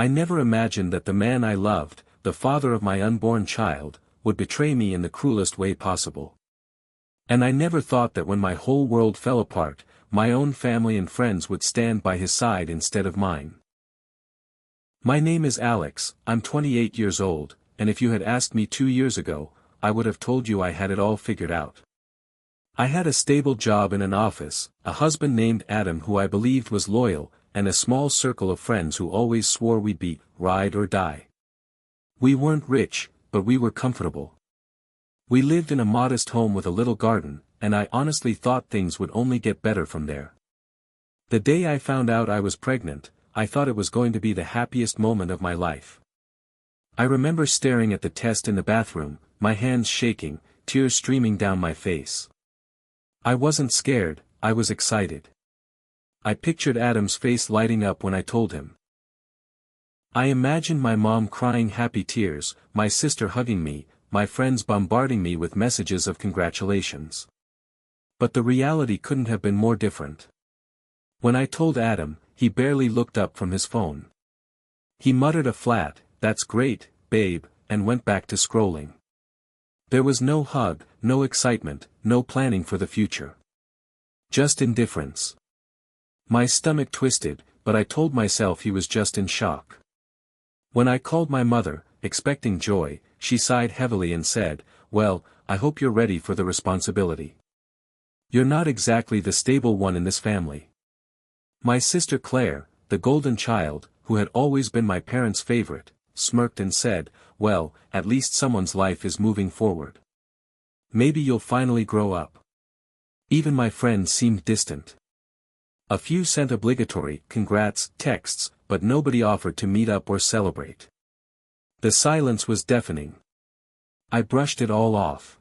I never imagined that the man I loved, the father of my unborn child, would betray me in the cruelest way possible. And I never thought that when my whole world fell apart, my own family and friends would stand by his side instead of mine. My name is Alex, I'm 28 years old, and if you had asked me 2 years ago, I would have told you I had it all figured out. I had a stable job in an office, a husband named Adam who I believed was loyal, and a small circle of friends who always swore we'd be ride or die. We weren't rich, but we were comfortable. We lived in a modest home with a little garden, and I honestly thought things would only get better from there. The day I found out I was pregnant, I thought it was going to be the happiest moment of my life. I remember staring at the test in the bathroom, my hands shaking, tears streaming down my face. I wasn't scared, I was excited. I pictured Adam's face lighting up when I told him. I imagined my mom crying happy tears, my sister hugging me, my friends bombarding me with messages of congratulations. But the reality couldn't have been more different. When I told Adam, he barely looked up from his phone. He muttered a flat, "That's great, babe," and went back to scrolling. There was no hug, no excitement, no planning for the future. Just indifference. My stomach twisted, but I told myself he was just in shock. When I called my mother, expecting joy, she sighed heavily and said, "Well, I hope you're ready for the responsibility. You're not exactly the stable one in this family." My sister Claire, the golden child, who had always been my parents' favorite, smirked and said, "Well, at least someone's life is moving forward. Maybe you'll finally grow up." Even my friends seemed distant. A few sent obligatory "congrats" texts, but nobody offered to meet up or celebrate. The silence was deafening. I brushed it all off.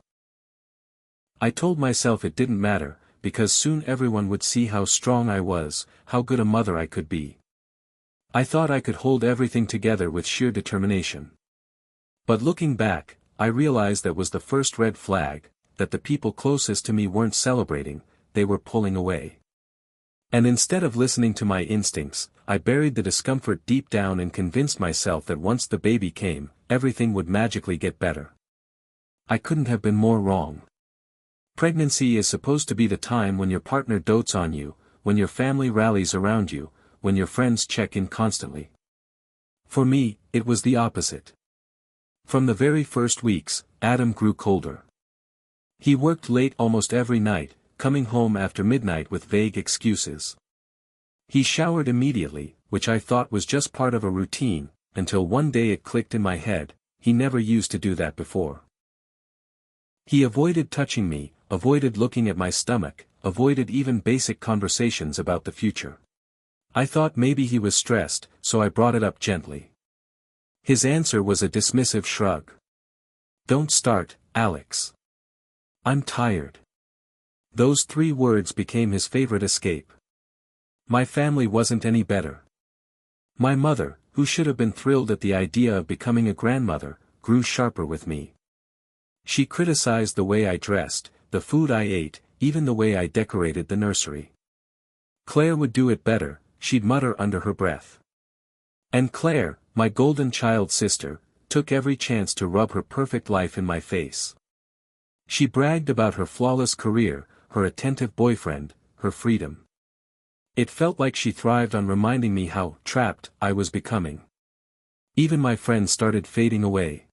I told myself it didn't matter, because soon everyone would see how strong I was, how good a mother I could be. I thought I could hold everything together with sheer determination. But looking back, I realized that was the first red flag, that the people closest to me weren't celebrating, they were pulling away. And instead of listening to my instincts, I buried the discomfort deep down and convinced myself that once the baby came, everything would magically get better. I couldn't have been more wrong. Pregnancy is supposed to be the time when your partner dotes on you, when your family rallies around you, when your friends check in constantly. For me, it was the opposite. From the very first weeks, Adam grew colder. He worked late almost every night, coming home after midnight with vague excuses. He showered immediately, which I thought was just part of a routine, until one day it clicked in my head, he never used to do that before. He avoided touching me, avoided looking at my stomach, avoided even basic conversations about the future. I thought maybe he was stressed, so I brought it up gently. His answer was a dismissive shrug. "Don't start, Alex. I'm tired." Those 3 words became his favorite escape. My family wasn't any better. My mother, who should have been thrilled at the idea of becoming a grandmother, grew sharper with me. She criticized the way I dressed, the food I ate, even the way I decorated the nursery. Claire would do it better, she'd mutter under her breath. And Claire, my golden child sister, took every chance to rub her perfect life in my face. She bragged about her flawless career, her attentive boyfriend, her freedom. It felt like she thrived on reminding me how trapped I was becoming. Even my friends started fading away.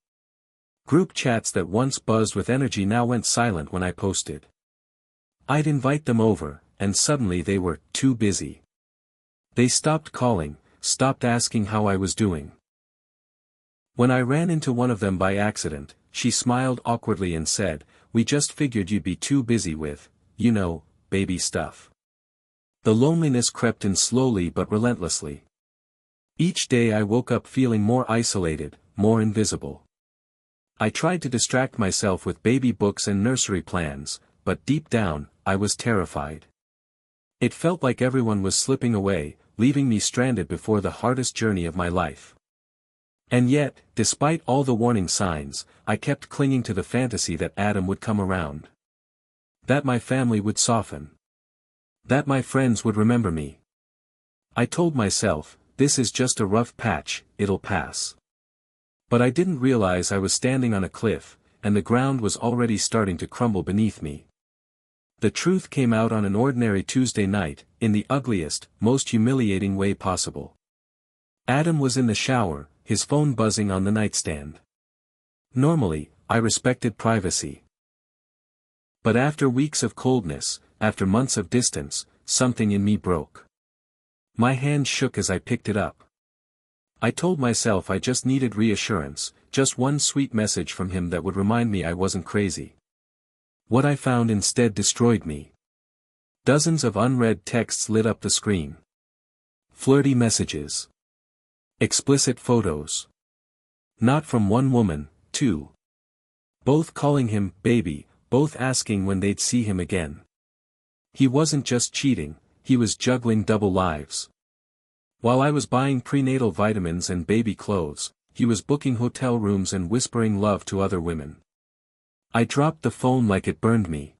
Group chats that once buzzed with energy now went silent when I posted. I'd invite them over, and suddenly they were too busy. They stopped calling, stopped asking how I was doing. When I ran into one of them by accident, she smiled awkwardly and said, "We just figured you'd be too busy with, baby stuff." The loneliness crept in slowly but relentlessly. Each day I woke up feeling more isolated, more invisible. I tried to distract myself with baby books and nursery plans, but deep down, I was terrified. It felt like everyone was slipping away, leaving me stranded before the hardest journey of my life. And yet, despite all the warning signs, I kept clinging to the fantasy that Adam would come around. That my family would soften. That my friends would remember me. I told myself, this is just a rough patch, it'll pass. But I didn't realize I was standing on a cliff, and the ground was already starting to crumble beneath me. The truth came out on an ordinary Tuesday night, in the ugliest, most humiliating way possible. Adam was in the shower, his phone buzzing on the nightstand. Normally, I respected privacy. But after weeks of coldness, after months of distance, something in me broke. My hand shook as I picked it up. I told myself I just needed reassurance, just one sweet message from him that would remind me I wasn't crazy. What I found instead destroyed me. Dozens of unread texts lit up the screen. Flirty messages. Explicit photos. Not from one woman, two. Both calling him baby, both asking when they'd see him again. He wasn't just cheating, he was juggling double lives. While I was buying prenatal vitamins and baby clothes, he was booking hotel rooms and whispering love to other women. I dropped the phone like it burned me.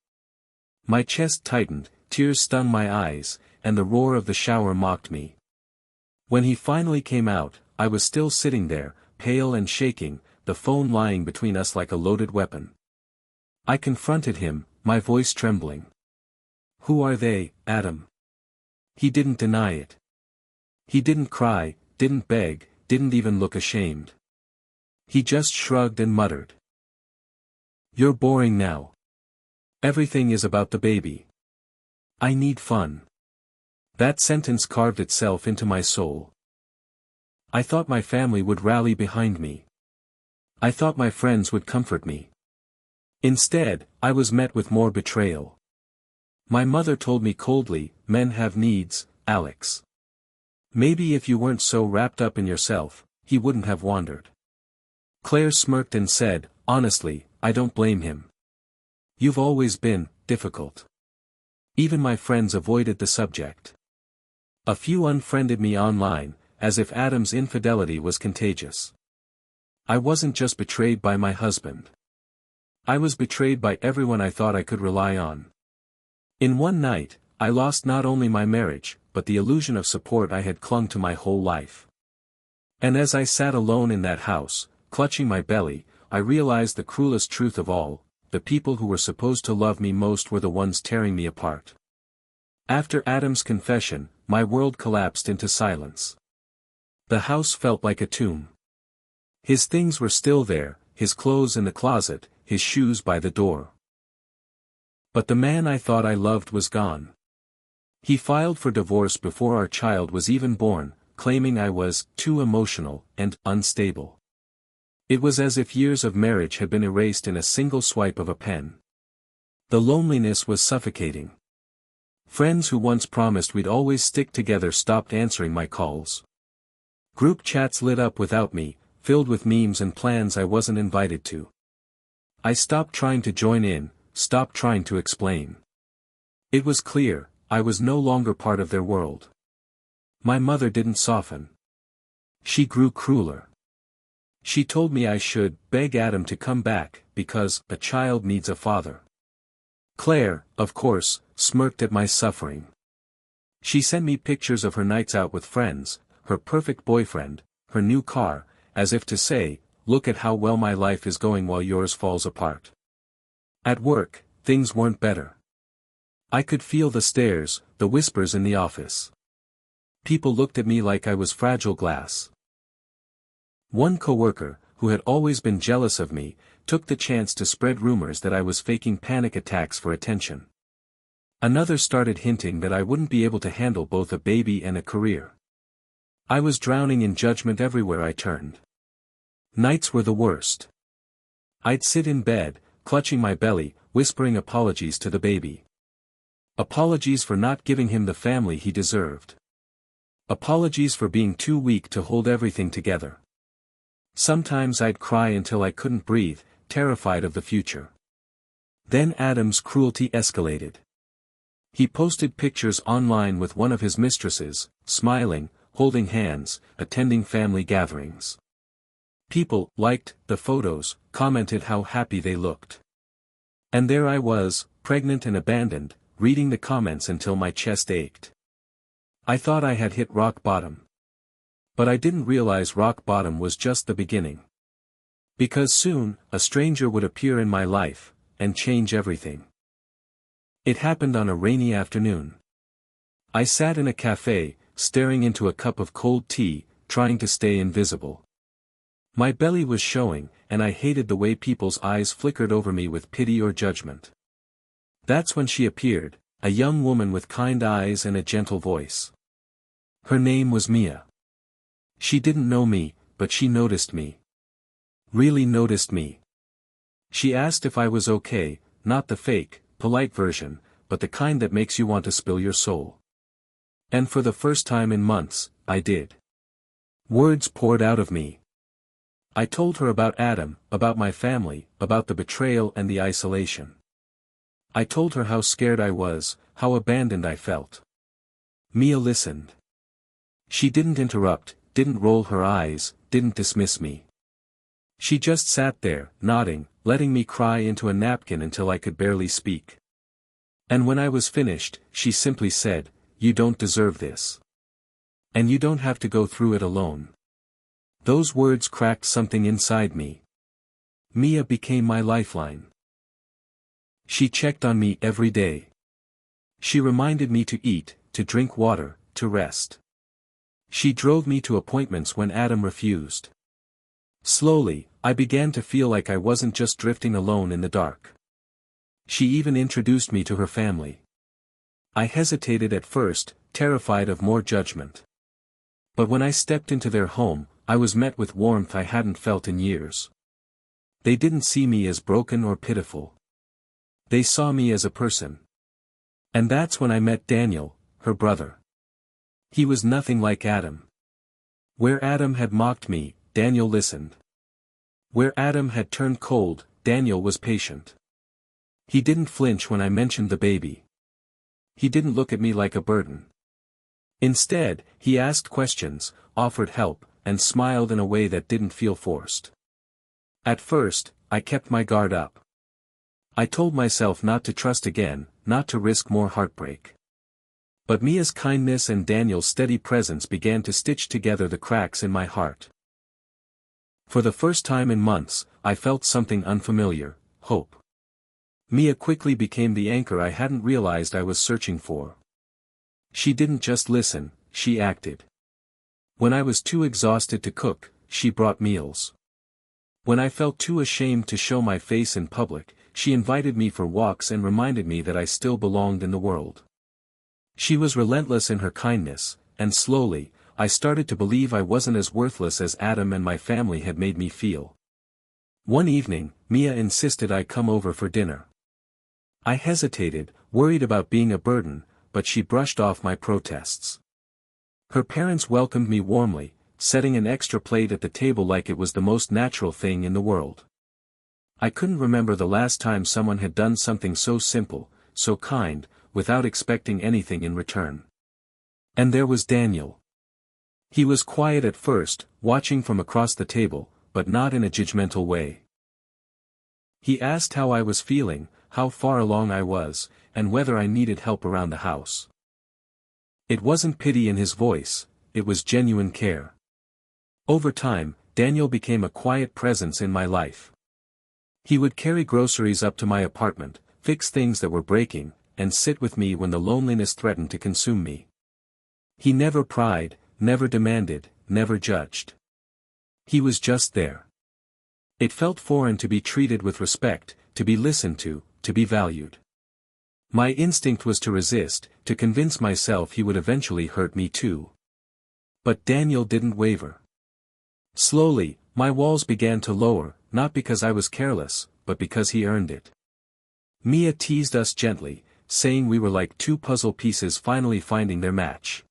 My chest tightened, tears stung my eyes, and the roar of the shower mocked me. When he finally came out, I was still sitting there, pale and shaking, the phone lying between us like a loaded weapon. I confronted him, my voice trembling. "Who are they, Adam?" He didn't deny it. He didn't cry, didn't beg, didn't even look ashamed. He just shrugged and muttered. "You're boring now. Everything is about the baby. I need fun." That sentence carved itself into my soul. I thought my family would rally behind me. I thought my friends would comfort me. Instead, I was met with more betrayal. My mother told me coldly, "Men have needs, Alex. Maybe if you weren't so wrapped up in yourself, he wouldn't have wandered." Claire smirked and said, "Honestly, I don't blame him. You've always been difficult." Even my friends avoided the subject. A few unfriended me online, as if Adam's infidelity was contagious. I wasn't just betrayed by my husband. I was betrayed by everyone I thought I could rely on. In one night, I lost not only my marriage, but the illusion of support I had clung to my whole life. And as I sat alone in that house, clutching my belly, I realized the cruelest truth of all: the people who were supposed to love me most were the ones tearing me apart. After Adam's confession, my world collapsed into silence. The house felt like a tomb. His things were still there, his clothes in the closet, his shoes by the door. But the man I thought I loved was gone. He filed for divorce before our child was even born, claiming I was too emotional and unstable. It was as if years of marriage had been erased in a single swipe of a pen. The loneliness was suffocating. Friends who once promised we'd always stick together stopped answering my calls. Group chats lit up without me, filled with memes and plans I wasn't invited to. I stopped trying to join in, stopped trying to explain. It was clear, I was no longer part of their world. My mother didn't soften. She grew crueler. She told me I should beg Adam to come back, because a child needs a father. Claire, of course, smirked at my suffering. She sent me pictures of her nights out with friends, her perfect boyfriend, her new car, as if to say, "Look at how well my life is going while yours falls apart." At work, things weren't better. I could feel the stares, the whispers in the office. People looked at me like I was fragile glass. One coworker, who had always been jealous of me, took the chance to spread rumors that I was faking panic attacks for attention. Another started hinting that I wouldn't be able to handle both a baby and a career. I was drowning in judgment everywhere I turned. Nights were the worst. I'd sit in bed, clutching my belly, whispering apologies to the baby. Apologies for not giving him the family he deserved. Apologies for being too weak to hold everything together. Sometimes I'd cry until I couldn't breathe, terrified of the future. Then Adam's cruelty escalated. He posted pictures online with one of his mistresses, smiling, holding hands, attending family gatherings. People liked the photos, commented how happy they looked. And there I was, pregnant and abandoned, reading the comments until my chest ached. I thought I had hit rock bottom. But I didn't realize rock bottom was just the beginning. Because soon, a stranger would appear in my life, and change everything. It happened on a rainy afternoon. I sat in a cafe, staring into a cup of cold tea, trying to stay invisible. My belly was showing, and I hated the way people's eyes flickered over me with pity or judgment. That's when she appeared, a young woman with kind eyes and a gentle voice. Her name was Mia. She didn't know me, but she noticed me. Really noticed me. She asked if I was okay, not the fake, polite version, but the kind that makes you want to spill your soul. And for the first time in months, I did. Words poured out of me. I told her about Adam, about my family, about the betrayal and the isolation. I told her how scared I was, how abandoned I felt. Mia listened. She didn't interrupt, didn't roll her eyes, didn't dismiss me. She just sat there, nodding, letting me cry into a napkin until I could barely speak. And when I was finished, she simply said, "You don't deserve this. And you don't have to go through it alone." Those words cracked something inside me. Mia became my lifeline. She checked on me every day. She reminded me to eat, to drink water, to rest. She drove me to appointments when Adam refused. Slowly, I began to feel like I wasn't just drifting alone in the dark. She even introduced me to her family. I hesitated at first, terrified of more judgment. But when I stepped into their home, I was met with warmth I hadn't felt in years. They didn't see me as broken or pitiful. They saw me as a person. And that's when I met Daniel, her brother. He was nothing like Adam. Where Adam had mocked me, Daniel listened. Where Adam had turned cold, Daniel was patient. He didn't flinch when I mentioned the baby. He didn't look at me like a burden. Instead, he asked questions, offered help, and smiled in a way that didn't feel forced. At first, I kept my guard up. I told myself not to trust again, not to risk more heartbreak. But Mia's kindness and Daniel's steady presence began to stitch together the cracks in my heart. For the first time in months, I felt something unfamiliar, hope. Mia quickly became the anchor I hadn't realized I was searching for. She didn't just listen, she acted. When I was too exhausted to cook, she brought meals. When I felt too ashamed to show my face in public, she invited me for walks and reminded me that I still belonged in the world. She was relentless in her kindness, and slowly, I started to believe I wasn't as worthless as Adam and my family had made me feel. One evening, Mia insisted I come over for dinner. I hesitated, worried about being a burden, but she brushed off my protests. Her parents welcomed me warmly, setting an extra plate at the table like it was the most natural thing in the world. I couldn't remember the last time someone had done something so simple, so kind, without expecting anything in return. And there was Daniel. He was quiet at first, watching from across the table, but not in a judgmental way. He asked how I was feeling, how far along I was, and whether I needed help around the house. It wasn't pity in his voice, it was genuine care. Over time, Daniel became a quiet presence in my life. He would carry groceries up to my apartment, fix things that were breaking, and sit with me when the loneliness threatened to consume me. He never pried, never demanded, never judged. He was just there. It felt foreign to be treated with respect, to be listened to be valued. My instinct was to resist, to convince myself he would eventually hurt me too. But Daniel didn't waver. Slowly, my walls began to lower, not because I was careless, but because he earned it. Mia teased us gently, saying we were like two puzzle pieces finally finding their match.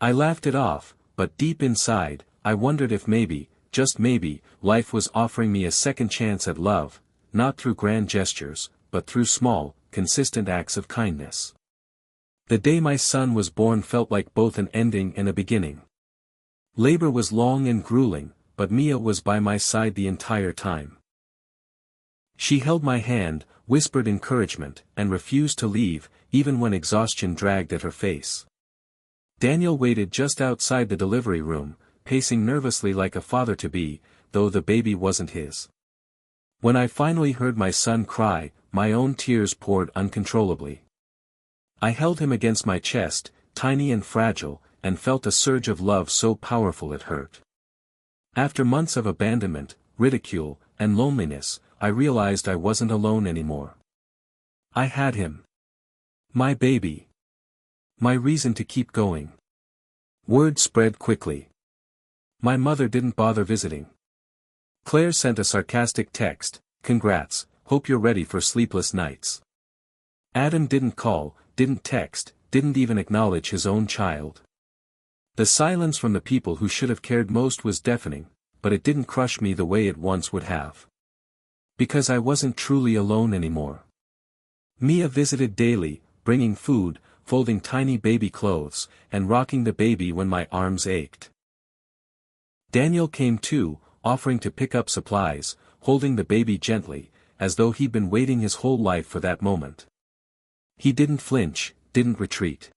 I laughed it off, but deep inside, I wondered if maybe, just maybe, life was offering me a second chance at love, not through grand gestures, but through small, consistent acts of kindness. The day my son was born felt like both an ending and a beginning. Labor was long and grueling, but Mia was by my side the entire time. She held my hand, whispered encouragement, and refused to leave, even when exhaustion dragged at her face. Daniel waited just outside the delivery room, pacing nervously like a father-to-be, though the baby wasn't his. When I finally heard my son cry, my own tears poured uncontrollably. I held him against my chest, tiny and fragile, and felt a surge of love so powerful it hurt. After months of abandonment, ridicule, and loneliness, I realized I wasn't alone anymore. I had him. My baby. My reason to keep going. Word spread quickly. My mother didn't bother visiting. Claire sent a sarcastic text, "Congrats, hope you're ready for sleepless nights." Adam didn't call, didn't text, didn't even acknowledge his own child. The silence from the people who should have cared most was deafening, but it didn't crush me the way it once would have. Because I wasn't truly alone anymore. Mia visited daily, bringing food, folding tiny baby clothes, and rocking the baby when my arms ached. Daniel came too, offering to pick up supplies, holding the baby gently, as though he'd been waiting his whole life for that moment. He didn't flinch, didn't retreat.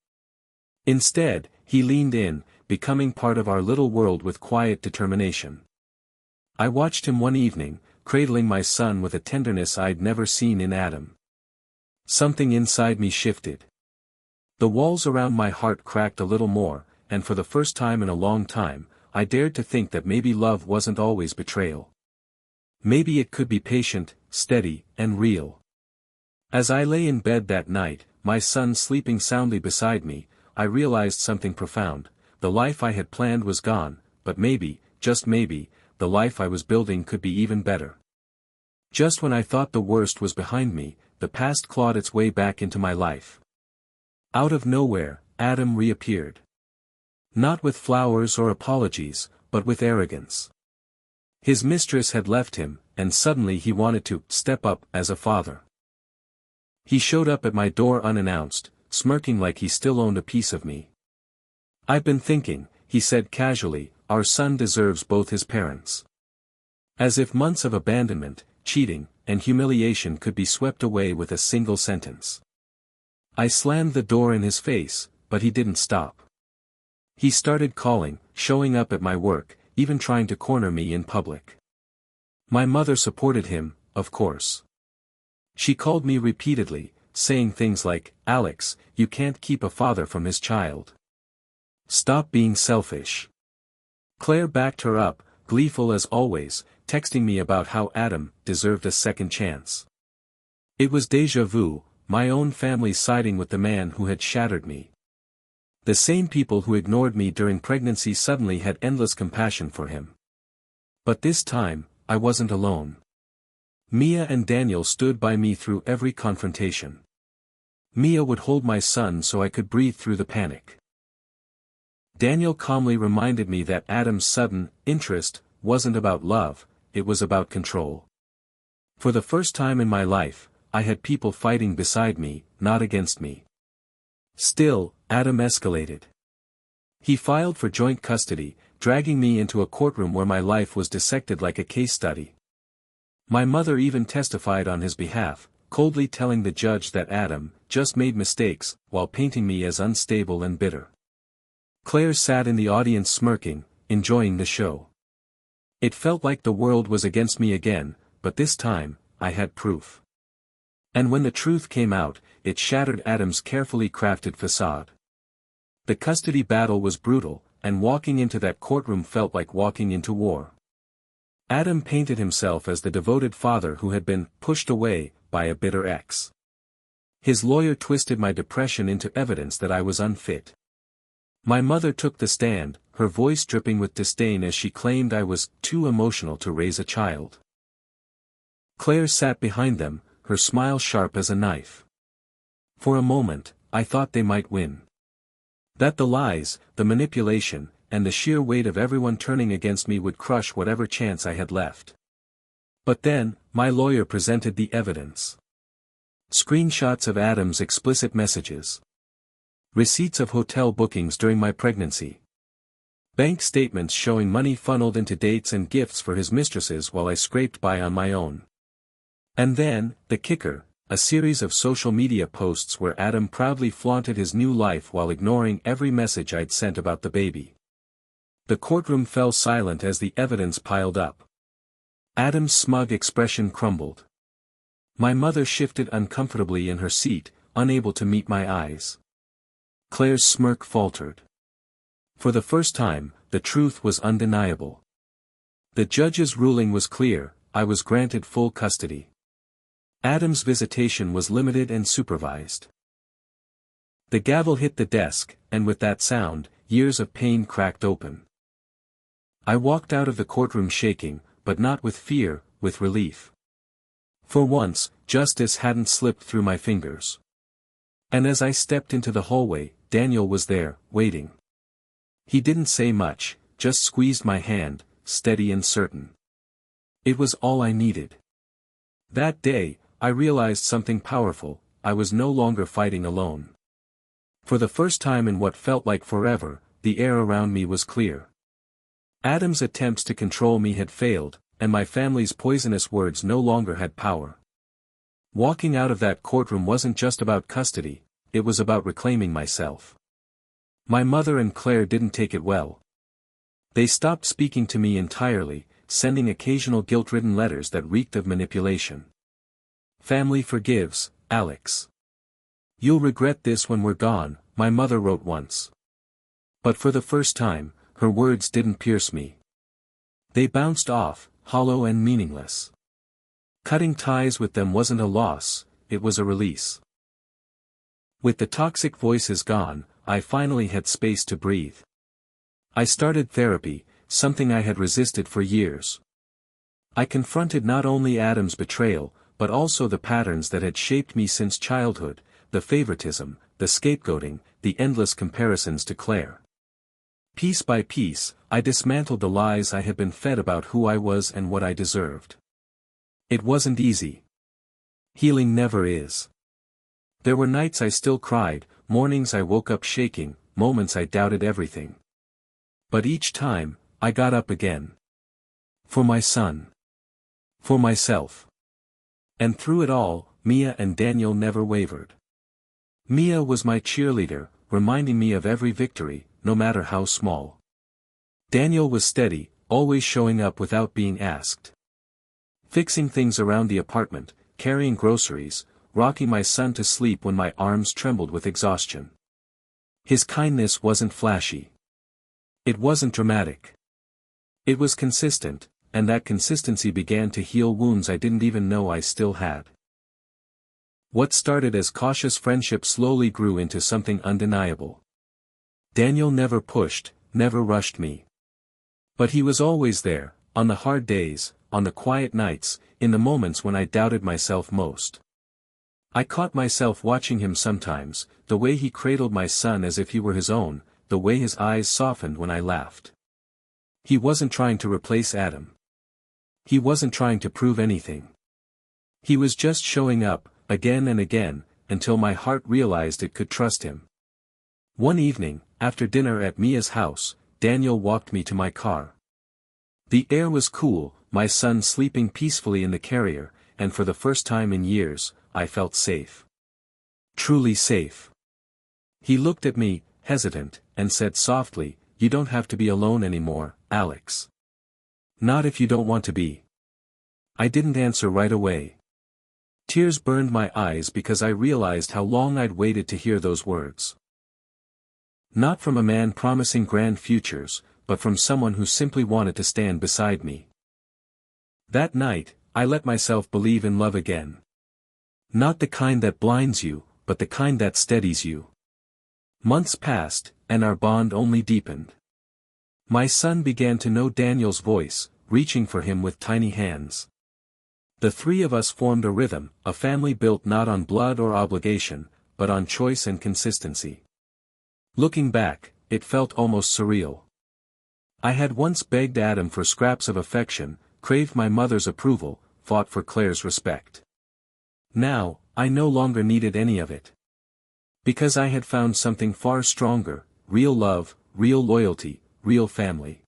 Instead, he leaned in, becoming part of our little world with quiet determination. I watched him one evening, cradling my son with a tenderness I'd never seen in Adam. Something inside me shifted. The walls around my heart cracked a little more, and for the first time in a long time, I dared to think that maybe love wasn't always betrayal. Maybe it could be patient, steady, and real. As I lay in bed that night, my son sleeping soundly beside me, I realized something profound. The life I had planned was gone, but maybe, just maybe, the life I was building could be even better. Just when I thought the worst was behind me, the past clawed its way back into my life. Out of nowhere, Adam reappeared. Not with flowers or apologies, but with arrogance. His mistress had left him, and suddenly he wanted to step up as a father. He showed up at my door unannounced, smirking like he still owned a piece of me. "I've been thinking," he said casually, "our son deserves both his parents." As if months of abandonment, cheating, and humiliation could be swept away with a single sentence. I slammed the door in his face, but he didn't stop. He started calling, showing up at my work, even trying to corner me in public. My mother supported him, of course. She called me repeatedly, saying things like, "Alex, you can't keep a father from his child. Stop being selfish." Claire backed her up, gleeful as always, texting me about how Adam deserved a second chance. It was déjà vu, my own family siding with the man who had shattered me. The same people who ignored me during pregnancy suddenly had endless compassion for him. But this time, I wasn't alone. Mia and Daniel stood by me through every confrontation. Mia would hold my son so I could breathe through the panic. Daniel calmly reminded me that Adam's sudden interest wasn't about love, it was about control. For the first time in my life, I had people fighting beside me, not against me. Still, Adam escalated. He filed for joint custody, dragging me into a courtroom where my life was dissected like a case study. My mother even testified on his behalf, coldly telling the judge that Adam just made mistakes, while painting me as unstable and bitter. Claire sat in the audience smirking, enjoying the show. It felt like the world was against me again, but this time, I had proof. And when the truth came out, it shattered Adam's carefully crafted facade. The custody battle was brutal, and walking into that courtroom felt like walking into war. Adam painted himself as the devoted father who had been pushed away by a bitter ex. His lawyer twisted my depression into evidence that I was unfit. My mother took the stand, her voice dripping with disdain as she claimed I was too emotional to raise a child. Claire sat behind them, her smile sharp as a knife. For a moment, I thought they might win. That the lies, the manipulation, and the sheer weight of everyone turning against me would crush whatever chance I had left. But then, my lawyer presented the evidence. Screenshots of Adam's explicit messages. Receipts of hotel bookings during my pregnancy. Bank statements showing money funneled into dates and gifts for his mistresses while I scraped by on my own. And then, the kicker, a series of social media posts where Adam proudly flaunted his new life while ignoring every message I'd sent about the baby. The courtroom fell silent as the evidence piled up. Adam's smug expression crumbled. My mother shifted uncomfortably in her seat, unable to meet my eyes. Claire's smirk faltered. For the first time, the truth was undeniable. The judge's ruling was clear: I was granted full custody. Adam's visitation was limited and supervised. The gavel hit the desk, and with that sound, years of pain cracked open. I walked out of the courtroom shaking, but not with fear, with relief. For once, justice hadn't slipped through my fingers. And as I stepped into the hallway, Daniel was there, waiting. He didn't say much, just squeezed my hand, steady and certain. It was all I needed. That day, I realized something powerful: I was no longer fighting alone. For the first time in what felt like forever, the air around me was clear. Adam's attempts to control me had failed, and my family's poisonous words no longer had power. Walking out of that courtroom wasn't just about custody, it was about reclaiming myself. My mother and Claire didn't take it well. They stopped speaking to me entirely, sending occasional guilt-ridden letters that reeked of manipulation. "Family forgives, Alex. You'll regret this when we're gone," my mother wrote once. But for the first time, her words didn't pierce me. They bounced off, hollow and meaningless. Cutting ties with them wasn't a loss, it was a release. With the toxic voices gone, I finally had space to breathe. I started therapy, something I had resisted for years. I confronted not only Adam's betrayal, but also the patterns that had shaped me since childhood: the favoritism, the scapegoating, the endless comparisons to Claire. Piece by piece, I dismantled the lies I had been fed about who I was and what I deserved. It wasn't easy. Healing never is. There were nights I still cried, mornings I woke up shaking, moments I doubted everything. But each time, I got up again. For my son. For myself. And through it all, Mia and Daniel never wavered. Mia was my cheerleader, reminding me of every victory, no matter how small. Daniel was steady, always showing up without being asked. Fixing things around the apartment, carrying groceries, rocking my son to sleep when my arms trembled with exhaustion. His kindness wasn't flashy. It wasn't dramatic. It was consistent, and that consistency began to heal wounds I didn't even know I still had. What started as cautious friendship slowly grew into something undeniable. Daniel never pushed, never rushed me. But he was always there, on the hard days, on the quiet nights, in the moments when I doubted myself most. I caught myself watching him sometimes, the way he cradled my son as if he were his own, the way his eyes softened when I laughed. He wasn't trying to replace Adam. He wasn't trying to prove anything. He was just showing up, again and again, until my heart realized it could trust him. One evening, after dinner at Mia's house, Daniel walked me to my car. The air was cool, my son sleeping peacefully in the carrier, and for the first time in years, I felt safe. Truly safe. He looked at me, hesitant, and said softly, "You don't have to be alone anymore, Alex. Not if you don't want to be." I didn't answer right away. Tears burned my eyes because I realized how long I'd waited to hear those words. Not from a man promising grand futures, but from someone who simply wanted to stand beside me. That night, I let myself believe in love again. Not the kind that blinds you, but the kind that steadies you. Months passed, and our bond only deepened. My son began to know Daniel's voice, reaching for him with tiny hands. The three of us formed a rhythm, a family built not on blood or obligation, but on choice and consistency. Looking back, it felt almost surreal. I had once begged Adam for scraps of affection, craved my mother's approval, fought for Claire's respect. Now, I no longer needed any of it. Because I had found something far stronger: real love, real loyalty, real family.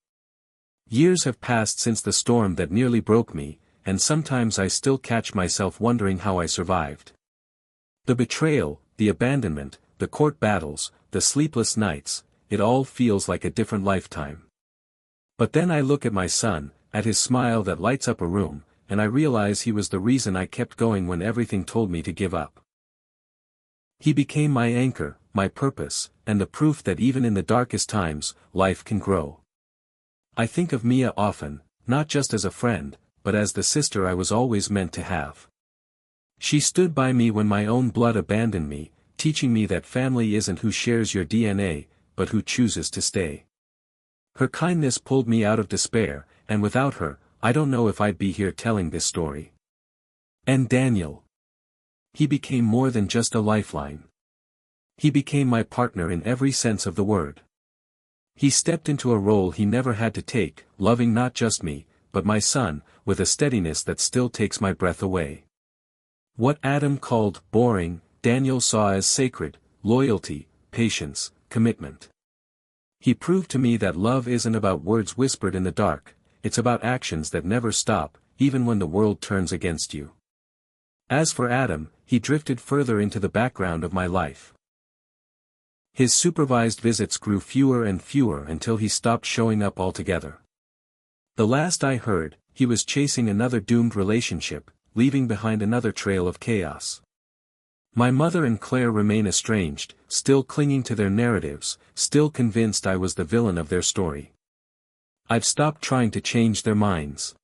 Years have passed since the storm that nearly broke me, and sometimes I still catch myself wondering how I survived. The betrayal, the abandonment, the court battles, the sleepless nights, it all feels like a different lifetime. But then I look at my son, at his smile that lights up a room, and I realize he was the reason I kept going when everything told me to give up. He became my anchor, my purpose, and the proof that even in the darkest times, life can grow. I think of Mia often, not just as a friend, but as the sister I was always meant to have. She stood by me when my own blood abandoned me, teaching me that family isn't who shares your DNA, but who chooses to stay. Her kindness pulled me out of despair, and without her, I don't know if I'd be here telling this story. And Daniel. He became more than just a lifeline. He became my partner in every sense of the word. He stepped into a role he never had to take, loving not just me, but my son, with a steadiness that still takes my breath away. What Adam called boring, Daniel saw as sacred: loyalty, patience, commitment. He proved to me that love isn't about words whispered in the dark, it's about actions that never stop, even when the world turns against you. As for Adam, he drifted further into the background of my life. His supervised visits grew fewer and fewer until he stopped showing up altogether. The last I heard, he was chasing another doomed relationship, leaving behind another trail of chaos. My mother and Claire remain estranged, still clinging to their narratives, still convinced I was the villain of their story. I've stopped trying to change their minds.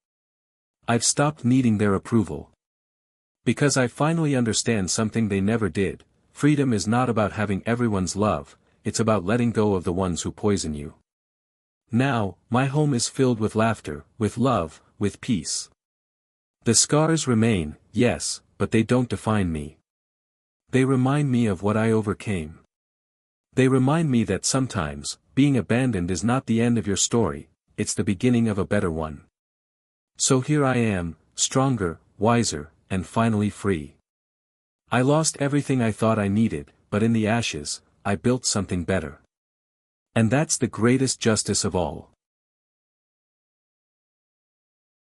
I've stopped needing their approval. Because I finally understand something they never did: freedom is not about having everyone's love, it's about letting go of the ones who poison you. Now, my home is filled with laughter, with love, with peace. The scars remain, yes, but they don't define me. They remind me of what I overcame. They remind me that sometimes, being abandoned is not the end of your story, it's the beginning of a better one. So here I am, stronger, wiser, and finally free. I lost everything I thought I needed, but in the ashes, I built something better. And that's the greatest justice of all.